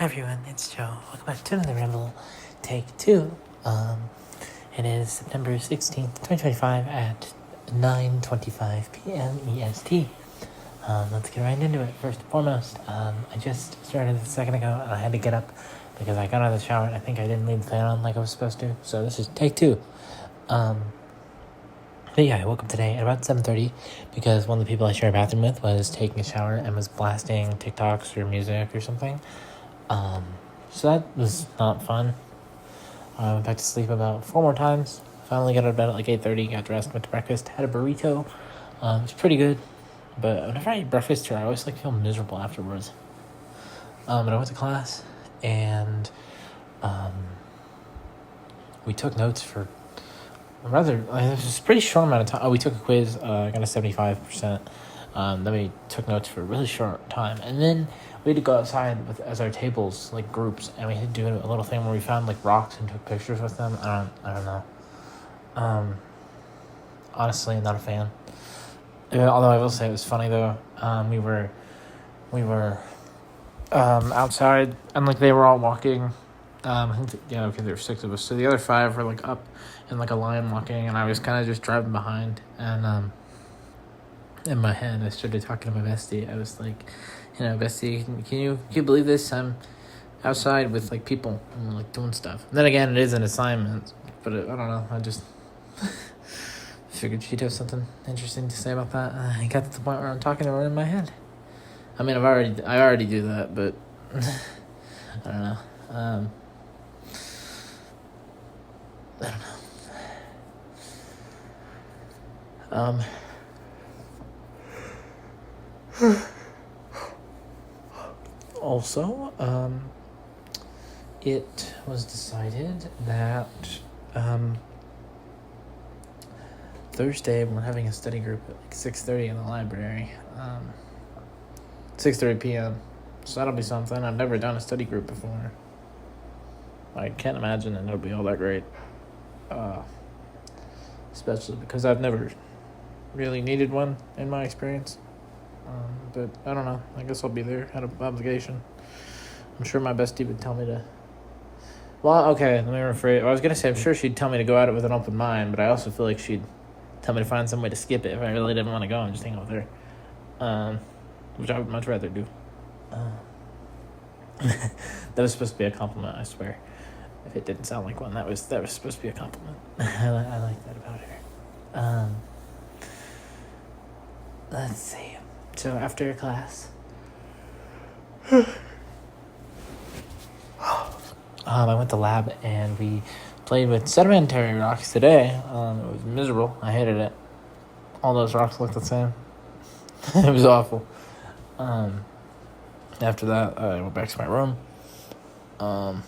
everyone, it's Joe. Welcome back to another Ramble, take 2. It is September 16th, 2025 at 9:25 p.m. EST. Let's get right into it. First and foremost, I just started a second ago and I had to get up because I got out of the shower and I think I didn't leave the fan on like I was supposed to. So this is take 2. But yeah, I woke up today at about 7:30 because one of the people I share a bathroom with was taking a shower and was blasting TikToks or music or something. So that was not fun. I went back to sleep about 4 more times. Finally got out of bed at like 8:30, got dressed, went to breakfast, had a burrito. It was pretty good. But whenever I eat breakfast here, I always feel miserable afterwards. And I went to class and we took notes for it was a pretty short amount of time. We took a quiz, I got a 75%. Then we took notes for a really short time. And then we had to go outside as our tables, like groups, and we had to do a little thing where we found like rocks and took pictures with them. I don't know. Honestly, I'm not a fan. Although I will say it was funny though. We were outside and like they were all walking. There were 6 of us. So the other 5 were like up in like a line walking, and I was kind of just driving behind. And in my head, I started talking to my bestie. I was like, bestie, can you believe this? I'm outside with like people and we're like doing stuff. And then again, it is an assignment, but I don't know. I just figured she'd have something interesting to say about that. I got to the point where I'm talking to her in my head. I mean, I already do that, but I don't know. I don't know. Also, it was decided that Thursday we're having a study group at like 6:30 in the library. 6:30 p.m. So that'll be something. I've never done a study group before. I can't imagine that it'll be all that great. Especially because I've never really needed one in my experience. But I don't know. I guess I'll be there out of obligation. I'm sure my bestie would tell me to... Well, okay, let me rephrase. I was going to say I'm sure she'd tell me to go at it with an open mind, but I also feel like she'd tell me to find some way to skip it if I really didn't want to go and just hang out with her. Which I would much rather do. That was supposed to be a compliment, I swear. If it didn't sound like one, that was supposed to be a compliment. I like that about her. Let's see. So after class, I went to lab and we played with sedimentary rocks today. It was miserable. I hated it. All those rocks looked the same. It was awful. After that, I went back to my room. And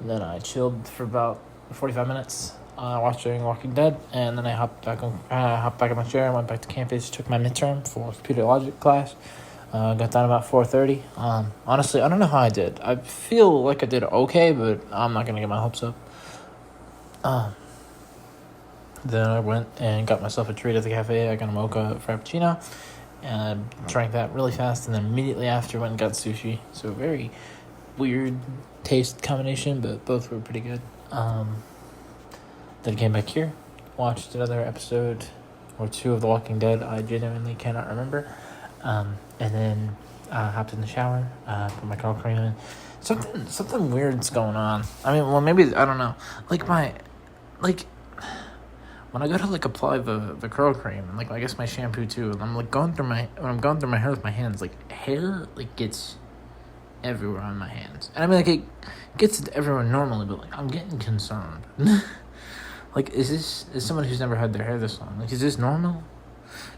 then I chilled for about 45 minutes, watching Walking Dead, and then I hopped back in my chair and went back to campus, took my midterm for computer logic class. Got done about 4:30. Honestly, I don't know how I did. I feel like I did okay, but I'm not gonna get my hopes up. Then I went and got myself a treat at the cafe. I got a mocha frappuccino, and I drank that really fast, and then immediately after went and got sushi. So very weird taste combination, but both were pretty good. Then came back here, watched another episode or 2 of The Walking Dead. I genuinely cannot remember. And then hopped in the shower, put my curl cream in. Something weird's going on. I mean, well, maybe, I don't know. When I go to like apply the curl cream and like I guess my shampoo too, and I'm like when I'm going through my hair with my hands, like hair like gets everywhere on my hands. And I mean like it gets everywhere normally, but like I'm getting concerned. Like is someone who's never had their hair this long, like is this normal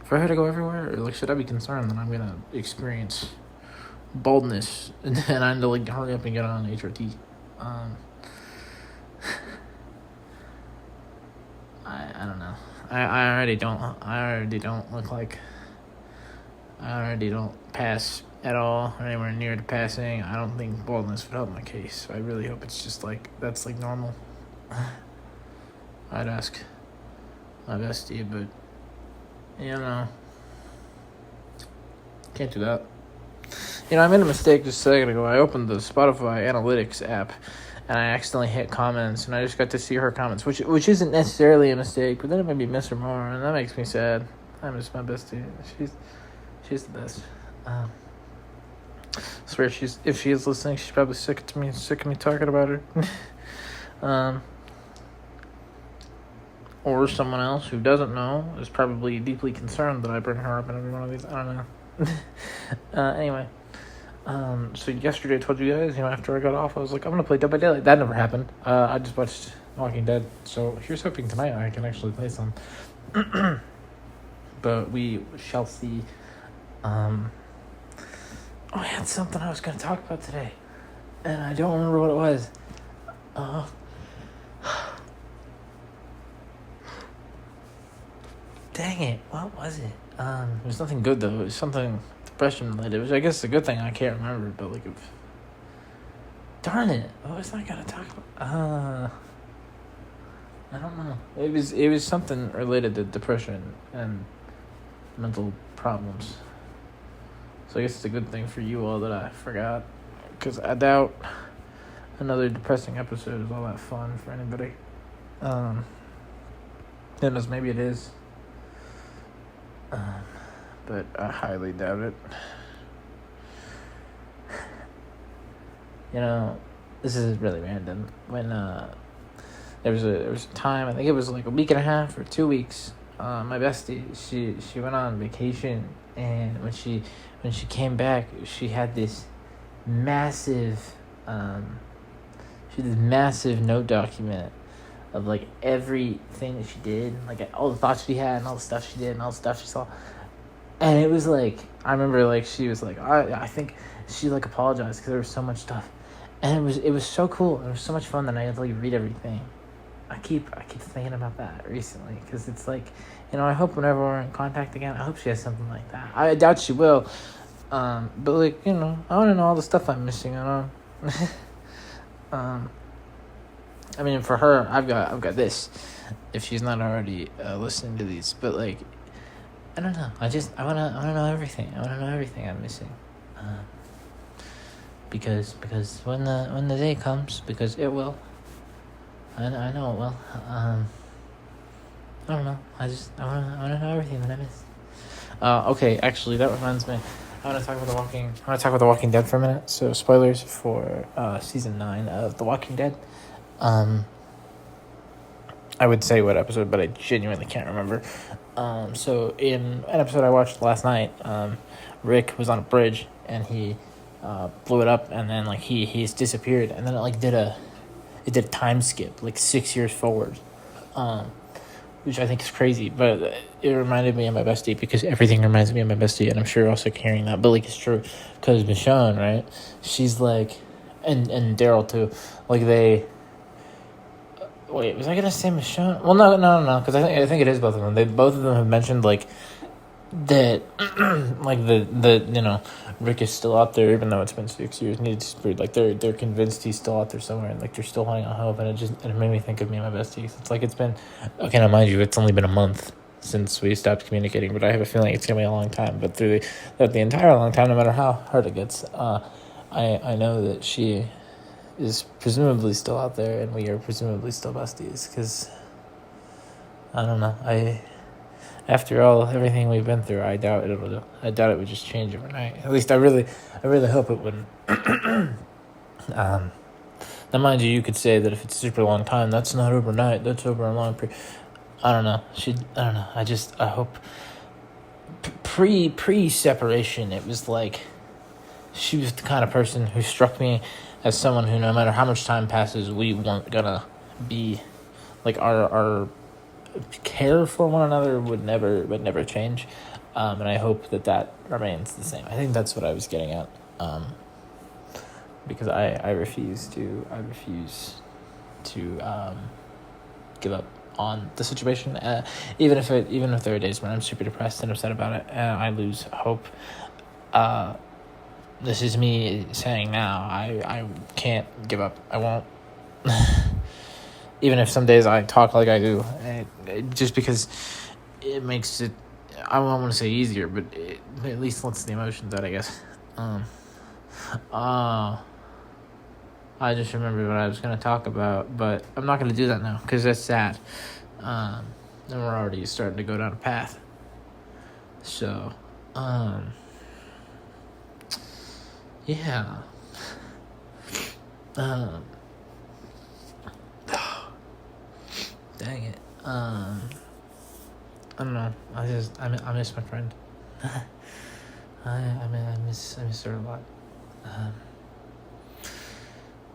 for hair to go everywhere, or like should I be concerned that I'm gonna experience baldness and then I need to like hurry up and get on HRT? I don't know. I already don't look like... I already don't pass at all, or anywhere near to passing. I don't think baldness would help my case. So I really hope it's just like, that's like normal. I'd ask my bestie, but, can't do that. I made a mistake just a second ago. I opened the Spotify Analytics app, and I accidentally hit comments, and I just got to see her comments, which isn't necessarily a mistake, but then it made me miss her more, and that makes me sad. I miss my bestie. She's the best. I swear, if she is listening, she's probably sick of me talking about her. Or someone else who doesn't know is probably deeply concerned that I bring her up in every one of these. I don't know. Anyway. So yesterday I told you guys, after I got off, I was like, I'm going to play Dead by Daylight. That never happened. I just watched Walking Dead. So here's hoping tonight I can actually play some. But we shall see. I had something I was going to talk about today, and I don't remember what it was. Dang it, what was it? It was nothing good, though. It was something depression related, which I guess is a good thing. I can't remember, but darn it, what was I going to talk about? I don't know. It was something related to depression and mental problems. So I guess it's a good thing for you all that I forgot, because I doubt another depressing episode is all that fun for anybody. Goodness, maybe it is. But I highly doubt it. This is really random. When there was a time, I think it was like a week and a half or 2 weeks. My bestie, she went on vacation, and when she came back, she had this massive note document of like everything that she did, like all the thoughts she had and all the stuff she did and all the stuff she saw. And it was like, I remember like she was like, I think she like apologized because there was so much stuff, and it was so cool. It was so much fun that I had to like read everything. I keep thinking about that recently, because it's like, I hope whenever we're in contact again, I hope she has something like that. I doubt she will, but like, I want to know all the stuff I'm missing out on. I mean, for her, I've got this, if she's not already listening to these. But like, I don't know. I wanna know everything. I wanna know everything I'm missing, because when the day comes, because it will. I know it will. I don't know. I wanna know everything that I miss. Okay, actually, that reminds me. I want to talk about The Walking Dead for a minute. So, spoilers for season 9 of The Walking Dead. I would say what episode, but I genuinely can't remember. So in an episode I watched last night, Rick was on a bridge and he blew it up, and then like he's disappeared, and then it did a time skip like 6 years forward, which I think is crazy. But it reminded me of my bestie, because everything reminds me of my bestie, and I'm sure you're also hearing that. But like, it's true, because Michonne, right? She's like, and Daryl too. Like they. Wait, was I gonna say Michonne? Well, no, because I think it is both of them. Both of them have mentioned like that, like the Rick is still out there, even though it's been 6 years. Like they're convinced he's still out there somewhere, and like they're still holding on hope. And it made me think of me and my besties. It's like, it's been, okay, now mind you, it's only been a month since we stopped communicating, but I have a feeling it's gonna be a long time. But through the entire long time, no matter how hard it gets, I know that she is presumably still out there, and we are presumably still besties, because I don't know, after everything we've been through, I doubt it would just change overnight. At least I really hope it wouldn't. Now mind you could say that if it's a super long time, that's not overnight, that's over a long period. I don't know, I hope pre-separation, it was like she was the kind of person who struck me as someone who, no matter how much time passes, we weren't gonna be, like, our care for one another would never change, and I hope that remains the same. I think that's what I was getting at, because I refuse to give up on the situation, even if there are days when I'm super depressed and upset about it, and I lose hope. This is me saying now, I can't give up. I won't. Even if some days I talk like I do, just because it makes it, I don't want to say easier, but it at least lets the emotions out, I guess. I just remembered what I was going to talk about, but I'm not going to do that now because that's sad. And we're already starting to go down a path. So, yeah. Dang it. I don't know. I miss my friend. I miss her a lot.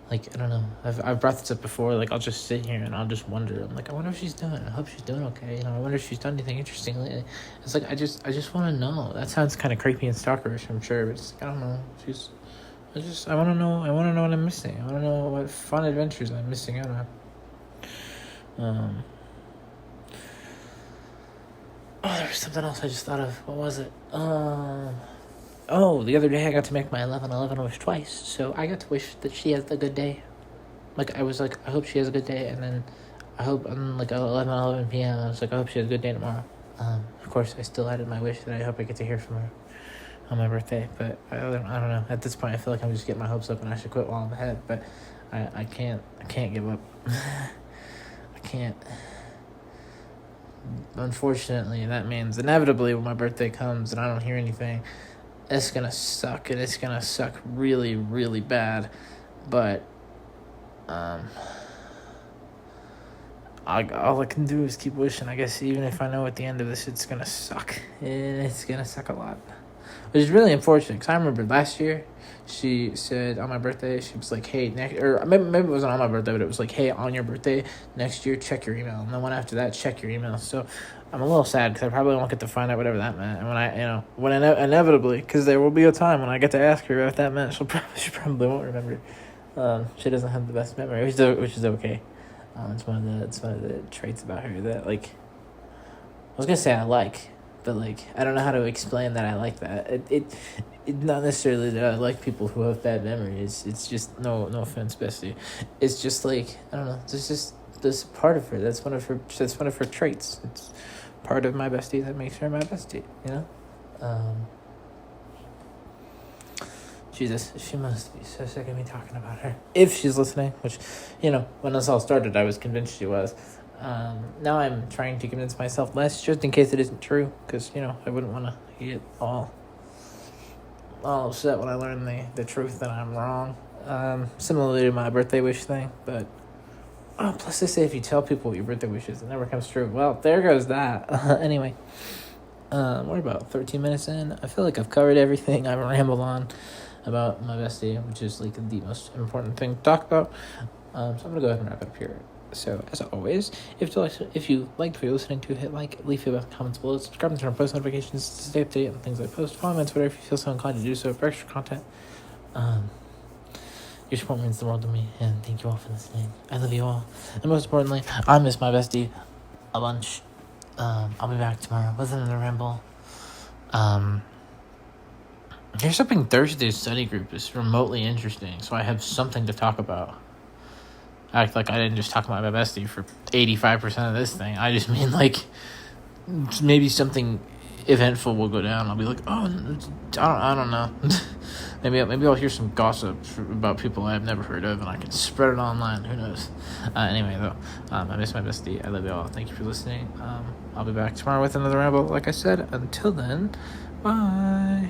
Like, I don't know. I've brought this up before. Like, I'll just sit here and I'll just wonder. I'm like, I wonder if she's doing. I hope she's doing okay. I wonder if she's done anything interesting lately. It's like I just want to know. That sounds kind of creepy and stalkerish, I'm sure, but it's like, I don't know. I want to know. I want to know what I'm missing. I want to know what fun adventures I'm missing out on. Oh, there was something else I just thought of. What was it? Oh, the other day I got to make my 11/11 wish twice. So I got to wish that she has a good day. Like, I was like, I hope she has a good day. And then I hope on like 11 p.m. I was like, I hope she has a good day tomorrow. Of course, I still added my wish that I hope I get to hear from her on my birthday. But I don't know. At this point, I feel like I'm just getting my hopes up and I should quit while I'm ahead. But I can't give up. I can't. Unfortunately, that means inevitably when my birthday comes and I don't hear anything, it's gonna suck, and it's gonna suck really, really bad. But all I can do is keep wishing. I guess even if I know at the end of this it's gonna suck, and it's gonna suck a lot, which is really unfortunate. Because I remember last year, she said on my birthday, she was like, "Hey, or maybe it wasn't on my birthday, but it was like, hey, on your birthday next year, check your email." And the one after that, check your email. So I'm a little sad because I probably won't get to find out whatever that meant. And when inevitably, because there will be a time when I get to ask her what that meant, she probably won't remember. She doesn't have the best memory, which is okay. It's one of the traits about her that, like, I was gonna say I like, but like I don't know how to explain that I like that. It not necessarily that I like people who have bad memories. It's just no offense, bestie. It's just like, I don't know. This part of her. That's one of her traits. It's part of my bestie that makes her my bestie. Jesus, she must be so sick of me talking about her. If she's listening, which, when this all started, I was convinced she was. Now I'm trying to convince myself less, just in case it isn't true, because, I wouldn't want to get all upset when I learn the truth that I'm wrong. Similarly to my birthday wish thing, but, plus they say if you tell people what your birthday wish is, it never comes true. Well, there goes that. Anyway, we're about 13 minutes in. I feel like I've covered everything. I've rambled on about my bestie, which is like the most important thing to talk about. So I'm gonna go ahead and wrap it up here. So as always, if you liked what you're listening to, hit like, leave feedback, comments below, subscribe and turn on post notifications to stay up to date on things I post. Follow me on Twitter if you feel so inclined to do so for extra content. Your support means the world to me, and thank you all for listening. I love you all, and most importantly, I miss my bestie a bunch. I'll be back tomorrow with another ramble. Here's hoping Thursday's study group is remotely interesting, so I have something to talk about. Act like I didn't just talk about my bestie for 85% of this thing. I just mean, like, maybe something eventful will go down. I'll be like, oh, I don't know. maybe I'll hear some gossip about people I've never heard of, and I can spread it online. Who knows? Anyway, though, I miss my bestie. I love you all. Thank you for listening. I'll be back tomorrow with another ramble, like I said. Until then, bye.